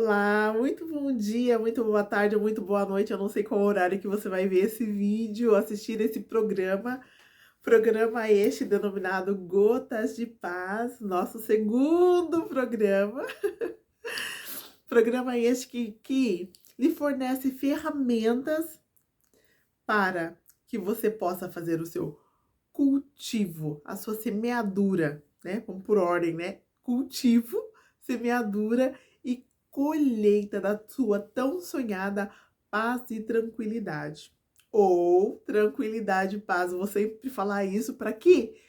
Olá, muito bom dia, muito boa tarde, muito boa noite. Eu não sei qual horário que você vai ver esse vídeo, assistir esse programa. Programa este denominado Gotas de Paz, nosso segundo programa. Programa este que lhe fornece ferramentas para que você possa fazer o seu cultivo, a sua semeadura, né? Vamos por ordem, né? Cultivo, semeadura e colheita da sua tão sonhada paz e tranquilidade. Ou tranquilidade e paz, vou sempre falar isso para que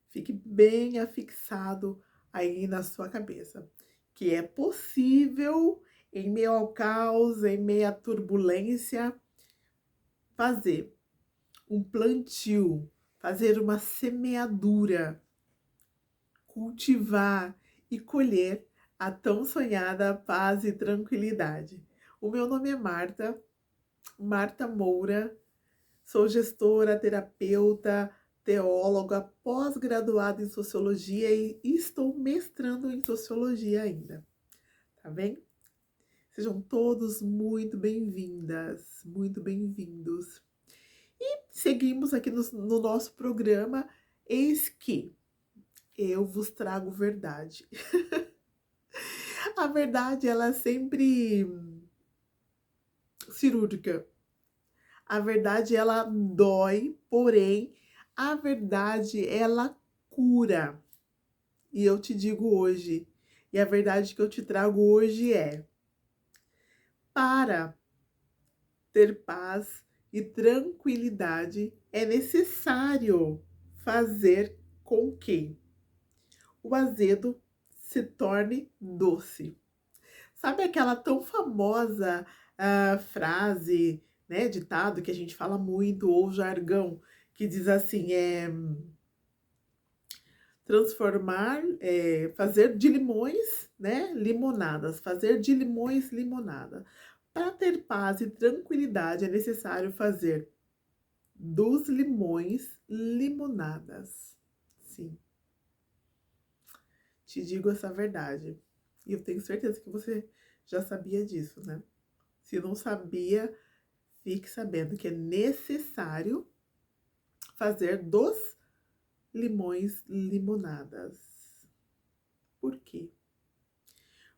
fique bem afixado aí na sua cabeça. Que é possível, em meio ao caos, em meio à turbulência, fazer um plantio, fazer uma semeadura, cultivar e colher a tão sonhada paz e tranquilidade. O meu nome é Marta, Marta Moura, sou gestora, terapeuta, teóloga, pós-graduada em sociologia e estou mestrando em sociologia ainda, tá bem? Sejam todos muito bem-vindas, muito bem-vindos. Seguimos aqui no nosso programa, eis que eu vos trago verdade. A verdade, ela é sempre cirúrgica. A verdade, ela dói, porém, a verdade, ela cura. E eu te digo hoje, e a verdade que eu te trago hoje é: para ter paz e tranquilidade, é necessário fazer com que o azedo se torne doce. Sabe aquela tão famosa frase, né, ditado que a gente fala muito, ou jargão, que diz assim, transformar, fazer de limões, né, limonadas, fazer de limões limonada. Para ter paz e tranquilidade é necessário fazer dos limões limonadas. Sim, te digo essa verdade. E eu tenho certeza que você já sabia disso, né? Se não sabia, fique sabendo que é necessário fazer dos limões limonadas. Por quê?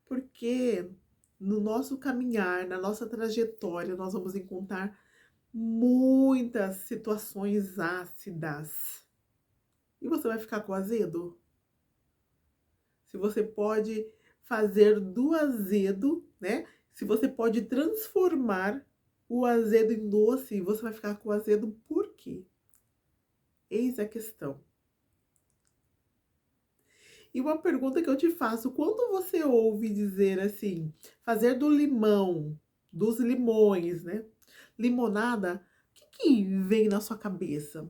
Porque no nosso caminhar, na nossa trajetória, nós vamos encontrar muitas situações ácidas. E você vai ficar com azedo? Se você pode fazer do azedo, né? Se você pode transformar o azedo em doce, você vai ficar com o azedo por quê? Eis a questão. E uma pergunta que eu te faço, quando você ouve dizer assim, fazer do limão, dos limões, né? Limonada, o que vem na sua cabeça?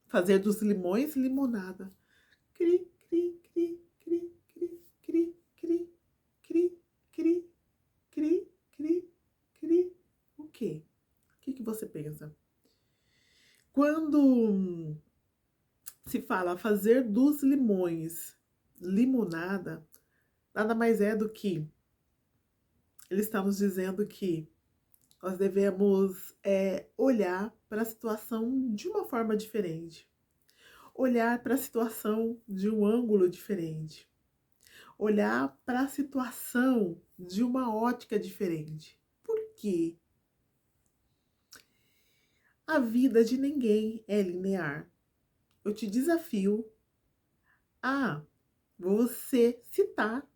Fazer dos limões limonada. Cri, cri, cri, cri, cri, cri, cri, cri, cri, cri, cri, cri. O quê? O que você pensa? Quando se fala fazer dos limões limonada, nada mais é do que ele está nos dizendo que nós devemos olhar para a situação de uma forma diferente, olhar para a situação de um ângulo diferente, olhar para a situação de uma ótica diferente. Por quê? A vida de ninguém é linear. Eu te desafio a você citar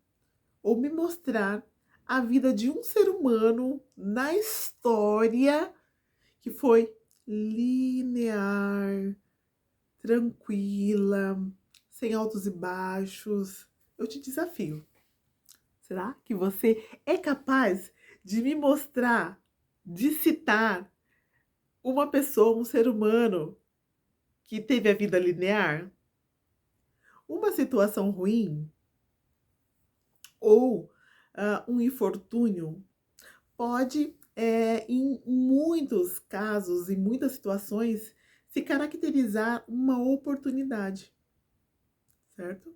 ou me mostrar a vida de um ser humano na história que foi linear, tranquila, sem altos e baixos. Eu te desafio. Será que você é capaz de me mostrar, de citar uma pessoa, um ser humano que teve a vida linear? Uma situação ruim ou um infortúnio pode, em muitos casos, em muitas situações, se caracterizar uma oportunidade, certo?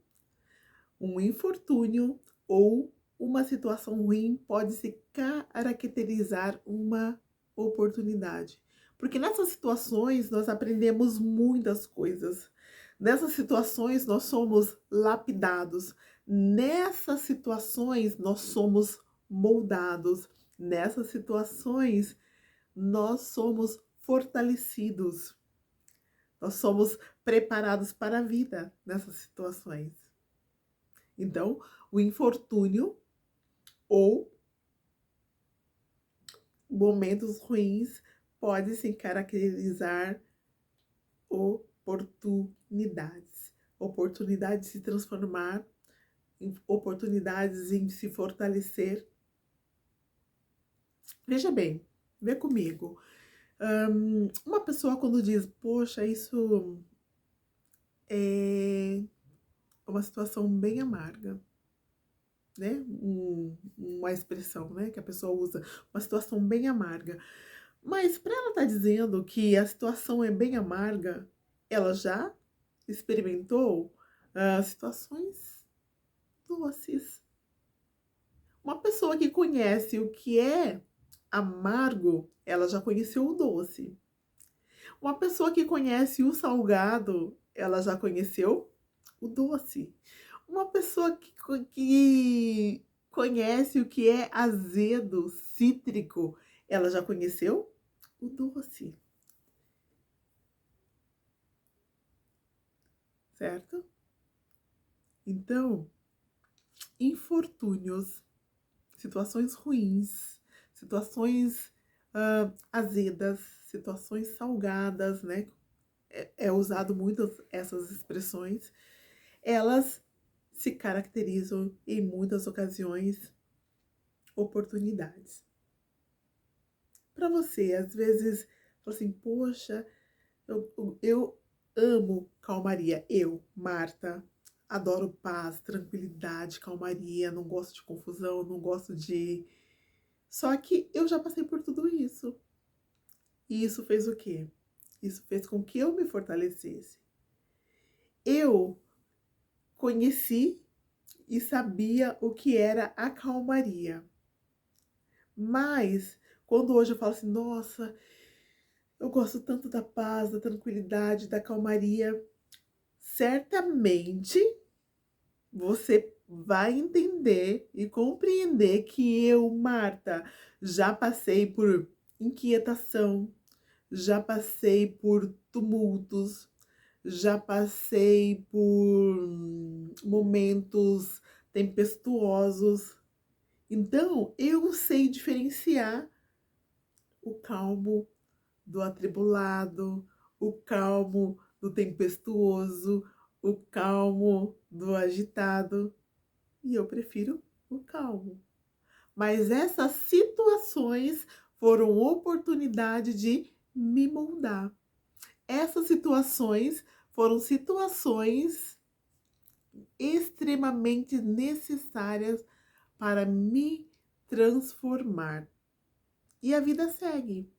Um infortúnio ou uma situação ruim pode se caracterizar uma oportunidade. Porque nessas situações nós aprendemos muitas coisas. Nessas situações nós somos lapidados. Nessas situações nós somos moldados. Nessas situações nós somos fortalecidos. Nós somos preparados para a vida nessas situações. Então, o infortúnio ou momentos ruins pode se caracterizar oportunidades. Oportunidades de se transformar, oportunidades em se fortalecer. Veja bem, vê comigo. Uma pessoa quando diz, poxa, isso é uma situação bem amarga, né? Uma expressão, né, que a pessoa usa, uma situação bem amarga. Mas para ela estar dizendo que a situação é bem amarga, ela já experimentou situações doces. Uma pessoa que conhece o que é amargo, ela já conheceu o doce. Uma pessoa que conhece o salgado, ela já conheceu o doce. Uma pessoa que conhece o que é azedo, cítrico, ela já conheceu o doce. Certo? Então, infortúnios, situações ruins, situações azedas, situações salgadas, né? É usado muitas essas expressões. Elas se caracterizam em muitas ocasiões oportunidades. Para você, às vezes, fala assim, poxa, eu amo calmaria. Eu, Marta, adoro paz, tranquilidade, calmaria, não gosto de confusão, não gosto de... Só que eu já passei por tudo isso. E isso fez o quê? Isso fez com que eu me fortalecesse. Eu conheci e sabia o que era a calmaria. Mas, quando hoje eu falo assim, nossa, eu gosto tanto da paz, da tranquilidade, da calmaria, certamente você vai entender e compreender que eu, Marta, já passei por inquietação, já passei por tumultos, já passei por momentos tempestuosos. Então, eu sei diferenciar o calmo do atribulado, o calmo do tempestuoso, o calmo do agitado. E eu prefiro o calmo. Mas essas situações foram oportunidade de me moldar. Essas situações foram situações extremamente necessárias para me transformar. E a vida segue.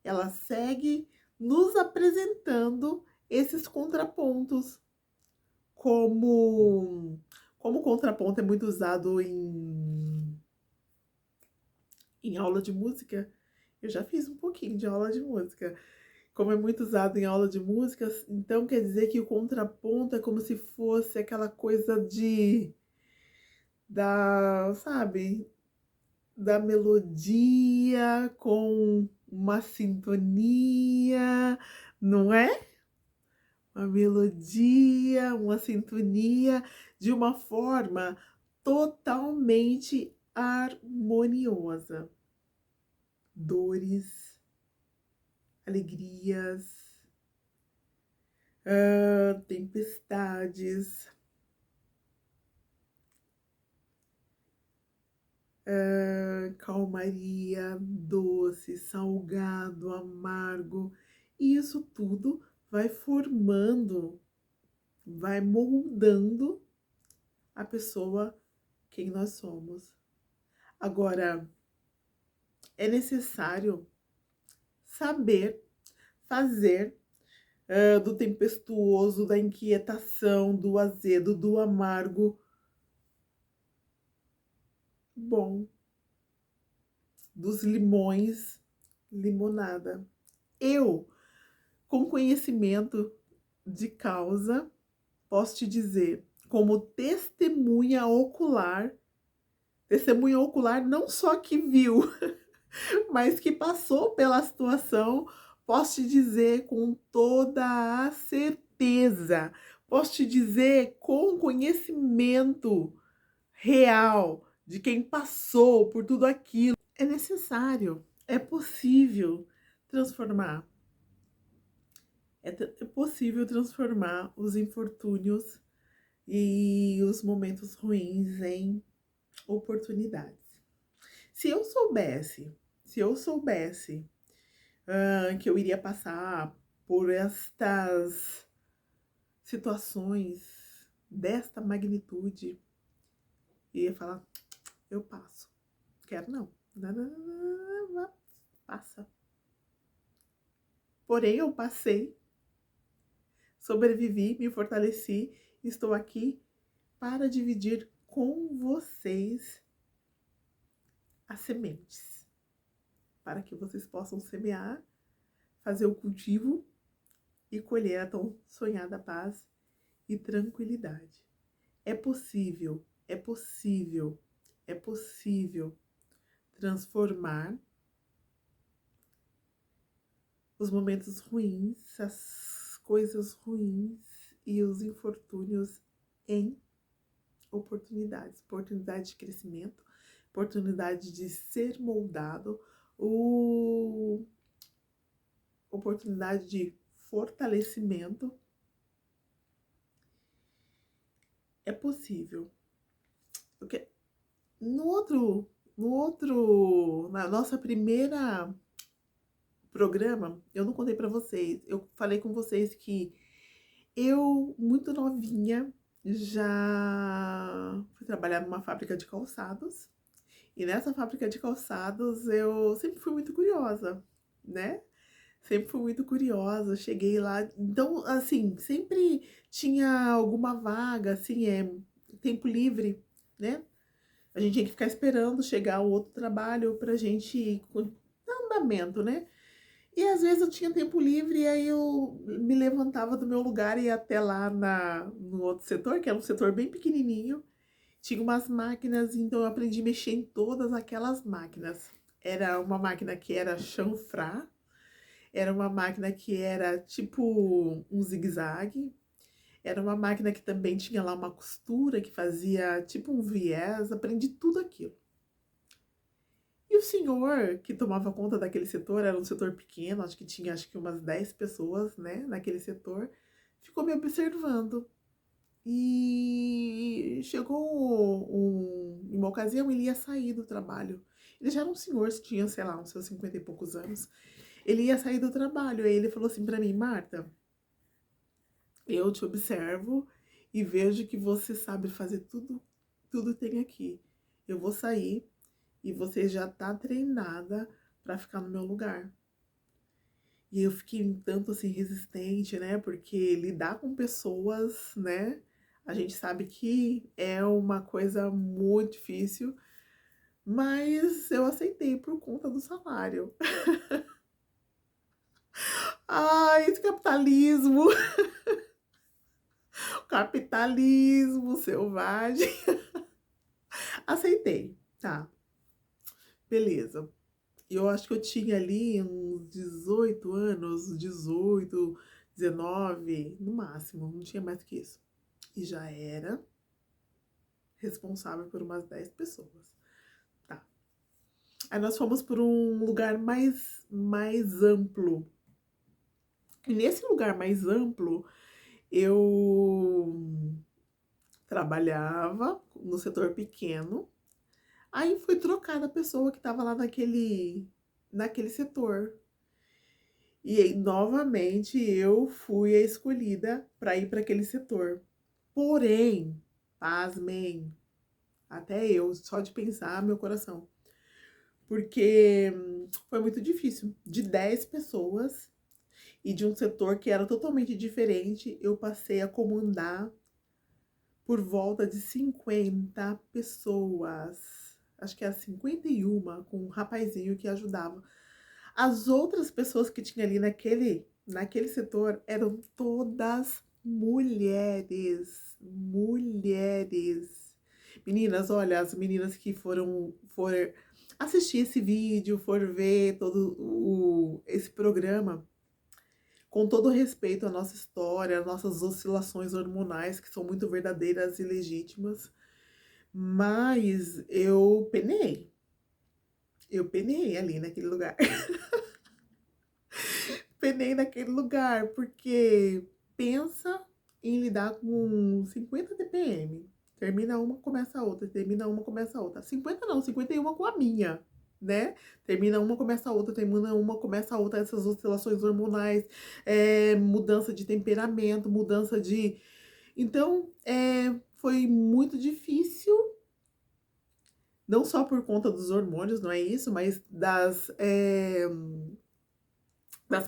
Ela segue nos apresentando esses contrapontos. Como contraponto é muito usado em aula de música, eu já fiz um pouquinho de aula de música. Como é muito usado em aula de música, então quer dizer que o contraponto é como se fosse aquela coisa sabe, da melodia com uma sintonia, não é? Uma melodia, uma sintonia de uma forma totalmente harmoniosa. Dores, alegrias, tempestades, calmaria, doce, salgado, amargo. E isso tudo vai formando, vai moldando a pessoa quem nós somos. Agora, é necessário saber fazer do tempestuoso, da inquietação, do azedo, do amargo, bom dos limões, limonada. Eu, com conhecimento de causa, posso te dizer, como testemunha ocular não só que viu, mas que passou pela situação, posso te dizer com toda a certeza, posso te dizer com conhecimento real de quem passou por tudo aquilo. É necessário, é possível transformar. É possível transformar os infortúnios e os momentos ruins em oportunidades. Se eu soubesse, se eu soubesse que eu iria passar por estas situações desta magnitude, ia falar, eu passo. Quero não. Não, não, não, não, não, passa. Porém, eu passei, sobrevivi, me fortaleci, estou aqui para dividir com vocês as sementes, para que vocês possam semear, fazer o cultivo e colher a tão sonhada paz e tranquilidade. É possível, é possível, é possível transformar os momentos ruins, as coisas ruins e os infortúnios em oportunidades, oportunidade de crescimento, oportunidade de ser moldado, oportunidade de fortalecimento. É possível. Porque na nossa primeira programa, eu não contei para vocês, eu falei com vocês que eu, muito novinha, já fui trabalhar numa fábrica de calçados. E nessa fábrica de calçados eu sempre fui muito curiosa, né? Sempre fui muito curiosa, cheguei lá. Então, assim, sempre tinha alguma vaga, assim, tempo livre, né? A gente tinha que ficar esperando chegar o outro trabalho pra gente ir com andamento, né? E às vezes eu tinha tempo livre e aí eu me levantava do meu lugar e ia até lá no outro setor, que era um setor bem pequenininho. Tinha umas máquinas, então eu aprendi a mexer em todas aquelas máquinas. Era uma máquina que era chanfrar, era uma máquina que era tipo um zigue-zague, era uma máquina que também tinha lá uma costura que fazia tipo um viés, aprendi tudo aquilo. E o senhor que tomava conta daquele setor, era um setor pequeno, acho que tinha umas 10 pessoas, né, naquele setor, ficou me observando. E chegou em uma ocasião, ele ia sair do trabalho. Ele já era um senhor, tinha, sei lá, uns seus 50 e poucos anos. Ele ia sair do trabalho, aí ele falou assim pra mim, Marta, eu te observo e vejo que você sabe fazer tudo, tudo tem aqui. Eu vou sair e você já tá treinada pra ficar no meu lugar. E eu fiquei um tanto assim resistente, né? Porque lidar com pessoas, né? A gente sabe que é uma coisa muito difícil, mas eu aceitei por conta do salário. Ai, esse capitalismo, capitalismo selvagem. Aceitei, tá, beleza. Eu acho que eu tinha ali uns 18 anos, 18, 19, no máximo, não tinha mais que isso. E já era responsável por umas 10 pessoas. Tá. Aí nós fomos por um lugar mais amplo. E nesse lugar mais amplo, eu trabalhava no setor pequeno. Aí foi trocada a pessoa que estava lá naquele setor. E aí, novamente, eu fui a escolhida para ir para aquele setor. Porém, pasmem, até eu, só de pensar, meu coração. Porque foi muito difícil. De 10 pessoas e de um setor que era totalmente diferente, eu passei a comandar por volta de 50 pessoas. acho que era 51, com um rapazinho que ajudava. As outras pessoas que tinha ali naquele setor eram todas mulheres. Mulheres. Meninas, olha, as meninas que foram assistir esse vídeo, foram ver todo esse programa, com todo respeito à nossa história, às nossas oscilações hormonais, que são muito verdadeiras e legítimas, mas eu penei. Eu penei ali naquele lugar. Penei naquele lugar, porque pensa em lidar com 50 TPM. Termina uma, começa a outra, termina uma, começa a outra. 50 não, 51 com a minha, né? Termina uma, começa a outra, termina uma, começa a outra. Essas oscilações hormonais, mudança de temperamento, mudança de... Então, foi muito difícil, não só por conta dos hormônios, não é isso, mas das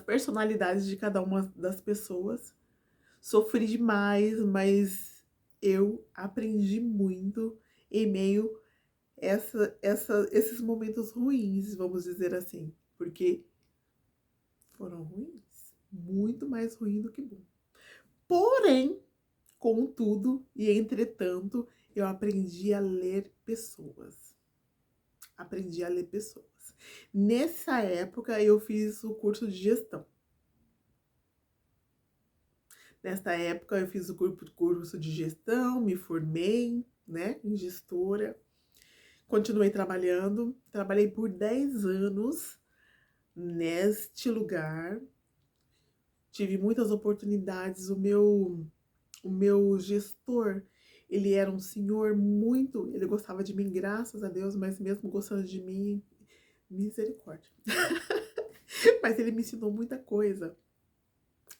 personalidades de cada uma das pessoas. Sofri demais, mas eu aprendi muito em meio esses momentos ruins, vamos dizer assim, porque foram ruins, muito mais ruim do que bom. Porém, contudo e entretanto, eu aprendi a ler pessoas. Aprendi a ler pessoas. Nessa época, eu fiz o curso de gestão. Nessa época, eu fiz o curso de gestão, me formei, né, em gestora. Continuei trabalhando. Trabalhei por 10 anos neste lugar. Tive muitas oportunidades. O meu gestor, ele era um senhor muito... Ele gostava de mim, graças a Deus, mas mesmo gostando de mim, misericórdia. Mas ele me ensinou muita coisa.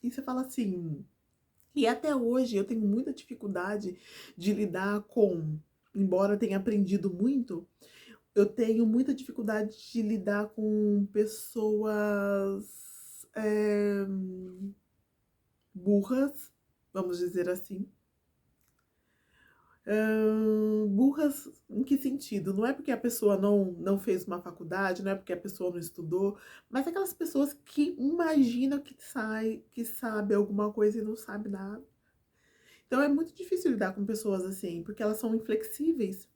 E você fala assim... E até hoje eu tenho muita dificuldade de lidar com, embora tenha aprendido muito, eu tenho muita dificuldade de lidar com pessoas burras, vamos dizer assim. Burras em que sentido? Não é porque a pessoa não fez uma faculdade, não é porque a pessoa não estudou, mas aquelas pessoas que imaginam que sabe alguma coisa e não sabe nada. Então é muito difícil lidar com pessoas assim, porque elas são inflexíveis.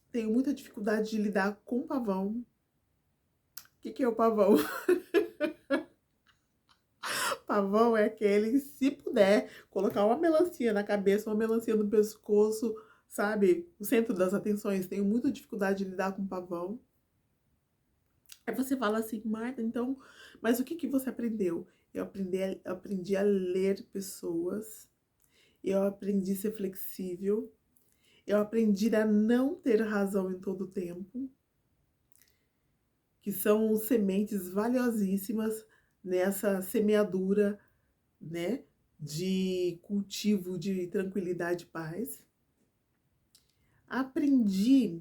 Tenho muita dificuldade de lidar com pavão. O que é o pavão? Pavão é aquele, se puder, colocar uma melancia na cabeça, uma melancia no pescoço, sabe? O centro das atenções. Tenho muita dificuldade de lidar com pavão. Aí você fala assim, Marta, então, mas o que você aprendeu? Eu aprendi a ler pessoas, eu aprendi a ser flexível, eu aprendi a não ter razão em todo o tempo, que são sementes valiosíssimas nessa semeadura, né, de cultivo de tranquilidade e paz. Aprendi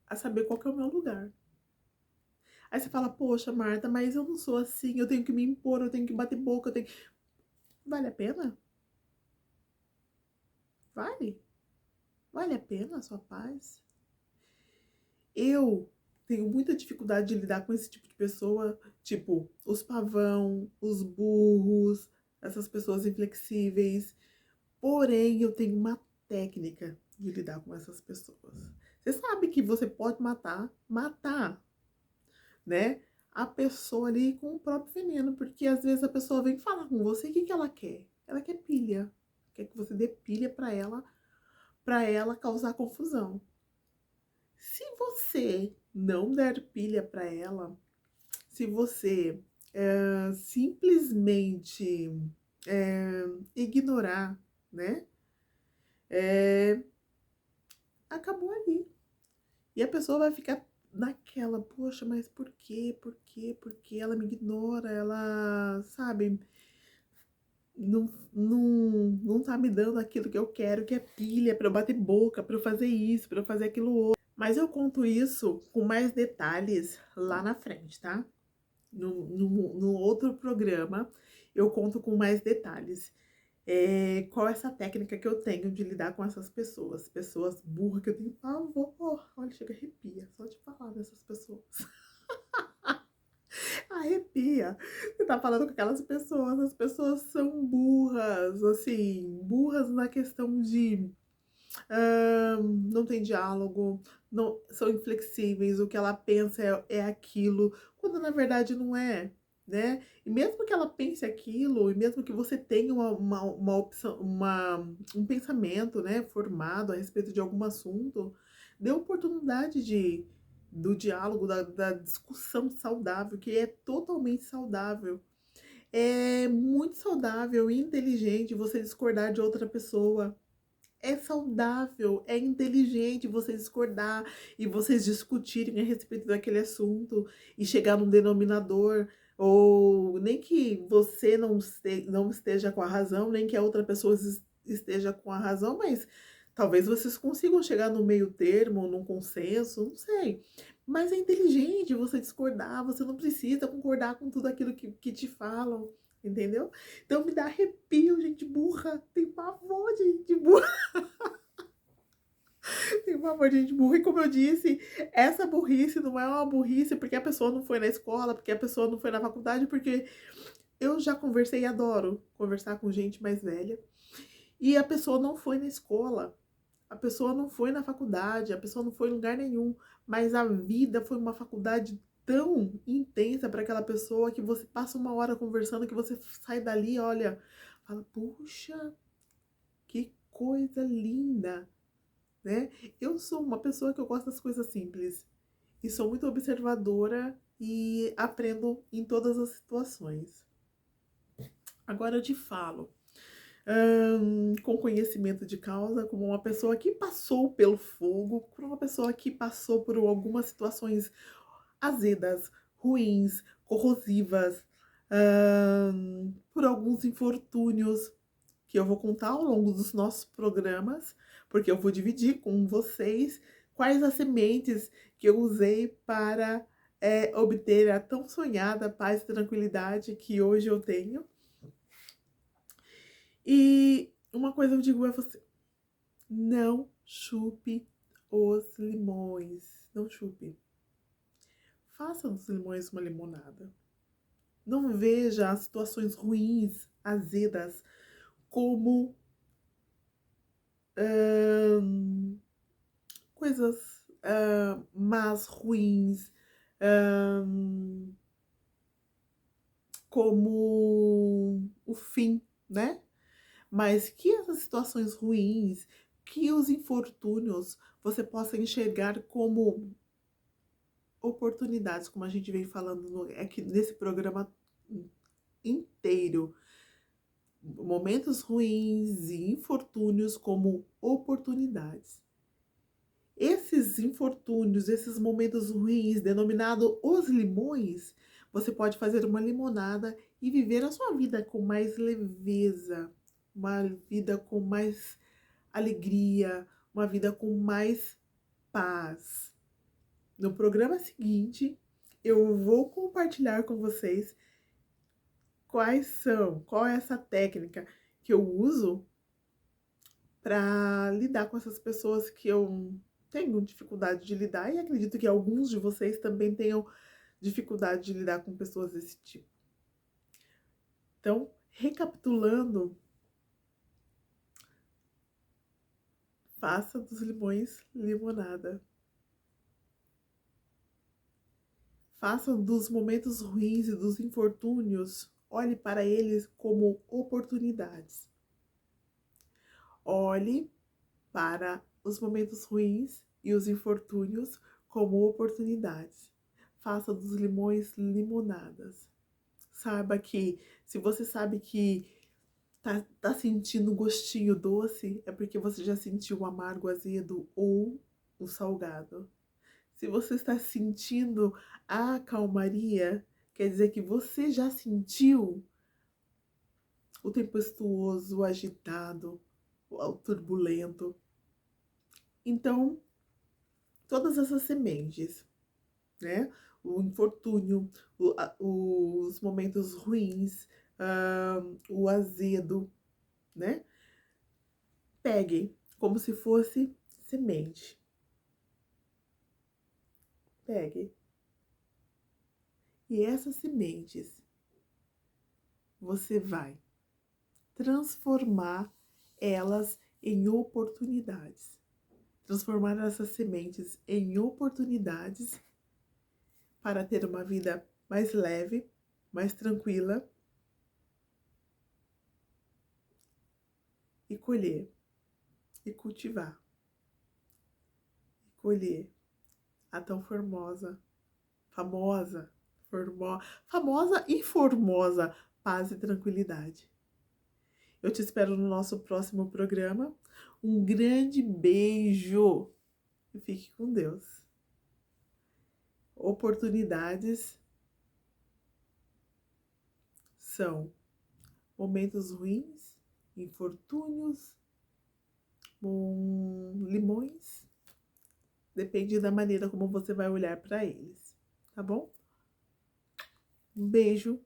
a saber qual que é o meu lugar. Aí você fala, poxa, Marta, mas eu não sou assim, eu tenho que me impor, eu tenho que bater boca, eu tenho que... Vale a pena? Vale? Vale a pena a sua paz? Eu tenho muita dificuldade de lidar com esse tipo de pessoa, tipo, os pavão, os burros, essas pessoas inflexíveis. Porém, eu tenho uma técnica de lidar com essas pessoas. Você sabe que você pode matar, né? A pessoa ali com o próprio veneno, porque às vezes a pessoa vem falar com você, o que ela quer? Ela quer pilha. Quer que você dê pilha para ela causar confusão. Se você não der pilha para ela, se você simplesmente ignorar, né? Acabou ali. E a pessoa vai ficar naquela, poxa, mas por quê? Por quê? Porque ela me ignora, ela, sabe, não tá me dando aquilo que eu quero, que é pilha, pra eu bater boca, pra eu fazer isso, pra eu fazer aquilo outro. Mas eu conto isso com mais detalhes lá na frente, tá? No outro programa, eu conto com mais detalhes. Qual é essa técnica que eu tenho de lidar com essas pessoas? Pessoas burras que eu tenho pavor. Olha, chega, arrepia só de falar dessas pessoas. Arrepia. Você tá falando com aquelas pessoas, as pessoas são burras, assim, burras na questão de não tem diálogo, não, são inflexíveis, o que ela pensa é aquilo, quando na verdade não é, né? E mesmo que ela pense aquilo, e mesmo que você tenha uma opção, um pensamento, né, formado a respeito de algum assunto, dê oportunidade do diálogo, da discussão saudável, que é totalmente saudável. É muito saudável e inteligente você discordar de outra pessoa. É saudável, é inteligente você discordar e vocês discutirem a respeito daquele assunto e chegar num denominador, ou nem que você não esteja com a razão, nem que a outra pessoa esteja com a razão, mas talvez vocês consigam chegar no meio termo, num consenso, não sei. Mas é inteligente você discordar, você não precisa concordar com tudo aquilo que te falam, entendeu? Então me dá arrepio, gente burra, tem pavor de gente burra. Tem pavor de gente burra. E como eu disse, essa burrice não é uma burrice porque a pessoa não foi na escola, porque a pessoa não foi na faculdade, porque eu já conversei e adoro conversar com gente mais velha. E a pessoa não foi na escola, a pessoa não foi na faculdade, a pessoa não foi em lugar nenhum, mas a vida foi uma faculdade tão intensa para aquela pessoa que você passa uma hora conversando, que você sai dali, olha, fala, puxa, que coisa linda, né? Eu sou uma pessoa que eu gosto das coisas simples e sou muito observadora e aprendo em todas as situações. Agora eu te falo, com conhecimento de causa, como uma pessoa que passou pelo fogo, como uma pessoa que passou por algumas situações azedas, ruins, corrosivas, por alguns infortúnios que eu vou contar ao longo dos nossos programas, porque eu vou dividir com vocês quais as sementes que eu usei para obter a tão sonhada paz e tranquilidade que hoje eu tenho. E uma coisa eu digo a você, não chupe os limões, não chupe. Faça dos limões uma limonada. Não veja as situações ruins, azedas, como coisas más, ruins, como o fim, né? Mas que essas situações ruins, que os infortúnios, você possa enxergar como oportunidades, como a gente vem falando aqui nesse programa inteiro. Momentos ruins e infortúnios como oportunidades. Esses infortúnios, esses momentos ruins, denominados os limões, você pode fazer uma limonada e viver a sua vida com mais leveza, uma vida com mais alegria, uma vida com mais paz. No programa seguinte, eu vou compartilhar com vocês qual é essa técnica que eu uso para lidar com essas pessoas que eu tenho dificuldade de lidar e acredito que alguns de vocês também tenham dificuldade de lidar com pessoas desse tipo. Então, recapitulando, faça dos limões limonada. Faça dos momentos ruins e dos infortúnios, olhe para eles como oportunidades. Olhe para os momentos ruins e os infortúnios como oportunidades. Faça dos limões limonadas. Saiba que, se você sabe que tá sentindo um gostinho doce, é porque você já sentiu o amargo, azedo ou o salgado. Se você está sentindo a calmaria, quer dizer que você já sentiu o tempestuoso, o agitado, o turbulento. Então, todas essas sementes, né? O infortúnio, os momentos ruins, o azedo, né? Pegue como se fosse semente. Pegue. E essas sementes você vai transformar elas em oportunidades. Transformar essas sementes em oportunidades para ter uma vida mais leve, mais tranquila e colher, e cultivar, e colher a tão famosa e formosa paz e tranquilidade. Eu te espero no nosso próximo programa. Um grande beijo e fique com Deus. Oportunidades são momentos ruins, infortúnios, limões. Depende da maneira como você vai olhar para eles, tá bom? Um beijo